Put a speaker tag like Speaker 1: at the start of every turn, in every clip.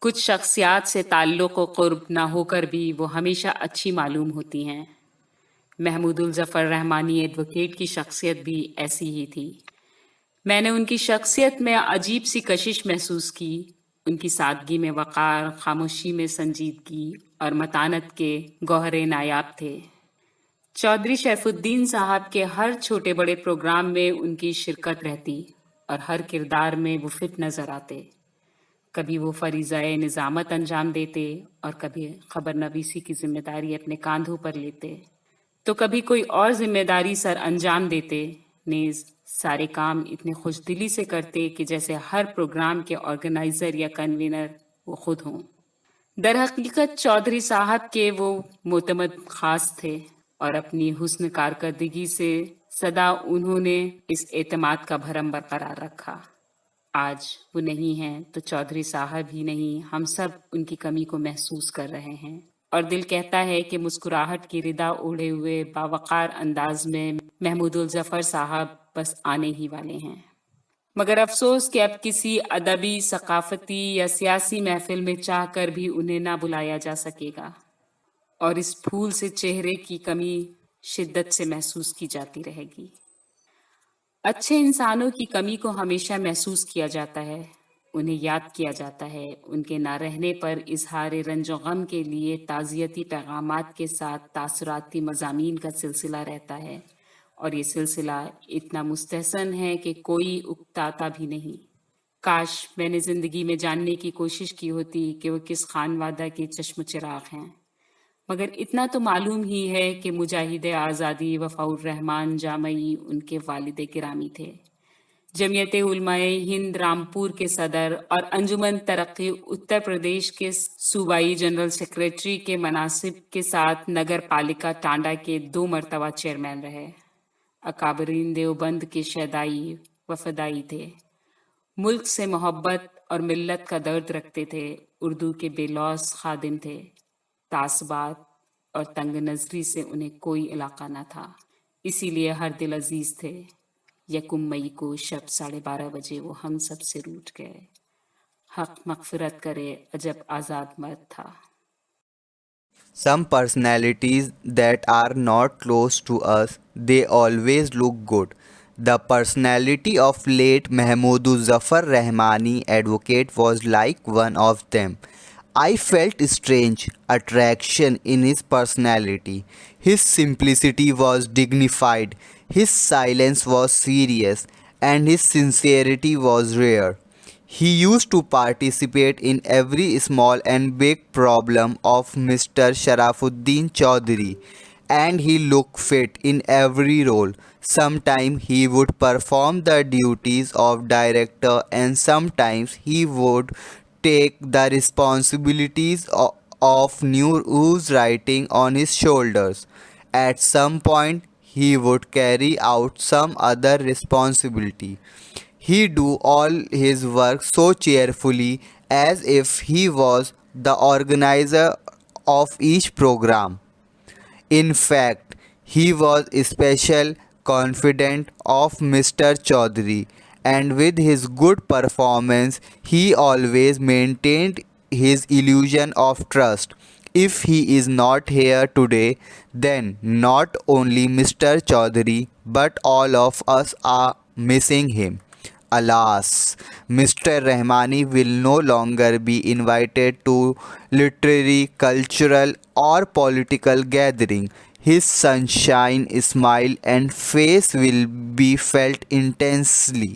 Speaker 1: کچھ شخصیات سے تعلق و قرب نہ ہو کر بھی وہ ہمیشہ اچھی معلوم ہوتی ہیں۔ محمود الظفر رحمانی ایڈوکیٹ کی شخصیت بھی ایسی ہی تھی۔ میں نے ان کی شخصیت میں عجیب سی کشش محسوس کی۔ ان کی سادگی میں وقار، خاموشی میں سنجیدگی اور متانت کے گوہر نایاب تھے۔ چودھری شیف الدین صاحب کے ہر چھوٹے بڑے پروگرام میں ان کی شرکت رہتی اور ہر کردار میں وہ فٹ نظر آتے۔ کبھی وہ فریضہ نظامت انجام دیتے اور کبھی خبر نویسی کی ذمہ داری اپنے کاندھوں پر لیتے، تو کبھی کوئی اور ذمہ داری سر انجام دیتے۔ نیز سارے کام اتنے خوش دلی سے کرتے کہ جیسے ہر پروگرام کے آرگنائزر یا کنوینر وہ خود ہوں۔ در حقیقت چودھری صاحب کے وہ معتمد خاص تھے اور اپنی حسن کارکردگی سے سدا انہوں نے اس اعتماد کا بھرم برقرار رکھا۔ آج وہ نہیں ہیں تو چودھری صاحب ہی نہیں، ہم سب ان کی کمی کو محسوس کر رہے ہیں، اور دل کہتا ہے کہ مسکراہٹ کی ردا اوڑھے ہوئے باوقار انداز میں محمود الظفر صاحب بس آنے ہی والے ہیں۔ مگر افسوس کہ اب کسی ادبی، ثقافتی یا سیاسی محفل میں چاہ کر بھی انہیں نہ بلایا جا سکے گا، اور اس پھول سے چہرے کی کمی شدت سے محسوس کی جاتی رہے گی۔ اچھے انسانوں کی کمی کو ہمیشہ محسوس کیا جاتا ہے، انہیں یاد کیا جاتا ہے، ان کے نہ رہنے پر اظہار رنج و غم کے لیے تعزیتی پیغامات کے ساتھ تاثراتی مضامین کا سلسلہ رہتا ہے، اور یہ سلسلہ اتنا مستحسن ہے کہ کوئی اکتاتا بھی نہیں۔ کاش میں نے زندگی میں جاننے کی کوشش کی ہوتی کہ وہ کس خانوادہ کے چشم چراغ ہیں، مگر اتنا تو معلوم ہی ہے کہ مجاہد آزادی وفا الرحمان جامعی ان کے والد گرامی تھے۔ جمعیت علماء ہند رامپور کے صدر اور انجمن ترقی اتر پردیش کے صوبائی جنرل سیکریٹری کے مناصب کے ساتھ نگر پالیکا ٹانڈا کے 2 مرتبہ چیئرمین رہے۔ اکابرین دیوبند کے شیدائی وفدائی تھے، ملک سے محبت اور ملت کا درد رکھتے تھے، اردو کے بے لوث خادم تھے، تعصبات اور تنگ نظری سے انہیں کوئی علاقہ نہ تھا، اسی لیے ہر دل عزیز تھے۔ 1 مئی کو شب 12:30 بجے وہ ہم سب سے روٹھ گئے۔ حق مغفرت کرے، عجب آزاد مرد تھا۔
Speaker 2: Some personalities that are not close to us, they always look good. The personality of late Mahmood Zafar Rahmani advocate was like one of them. I felt strange attraction in his personality. His simplicity was dignified, his silence was serious, and his sincerity was rare. He used to participate in every small and big problem of Mr. Sharafuddin Chaudhary, and he looked fit in every role. Sometimes he would perform the duties of director, and sometimes he would take the responsibilities of news writing on his shoulders. At some point, he would carry out some other responsibility. He do all his work so cheerfully as if he was the organizer of each program. In fact, he was special confidant of Mr. Chaudhary, and with his good performance, he always maintained his illusion of trust. If he is not here today, then not only Mr. Chaudhary but all of us are missing him. Alas, Mr. Rahmani will no longer be invited to literary, cultural, or political gathering. His sunshine, smile, and face will be felt intensely.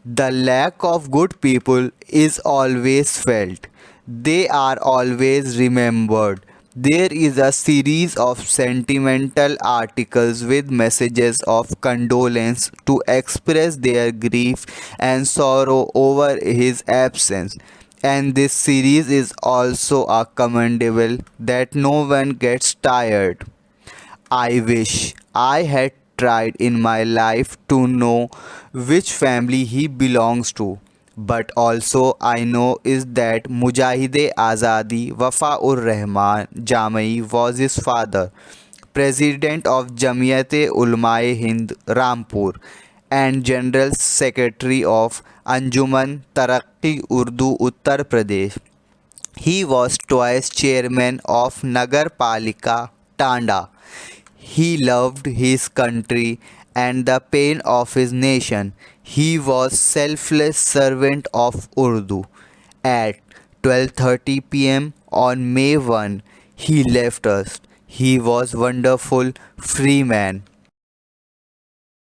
Speaker 2: The lack of good people is always felt. They are always remembered. There is a series of sentimental articles with messages of condolence to express their grief and sorrow over his absence. And this series is also a commendable that no one gets tired. I wish I had tried in my life to know which family he belongs to. But also I know is that Mujahide Azadi Wafaur Rahman Jamai was his father, President of Jamiyat-e Ulama-e Hind Rampur, and General Secretary of Anjuman Taraqi Urdu Uttar Pradesh. He was twice chairman of Nagar Palika Tanda. He loved his country and the pain of his nation. He was selfless servant of Urdu. At 12:30 p.m. on May 1, he left us. He was wonderful free man.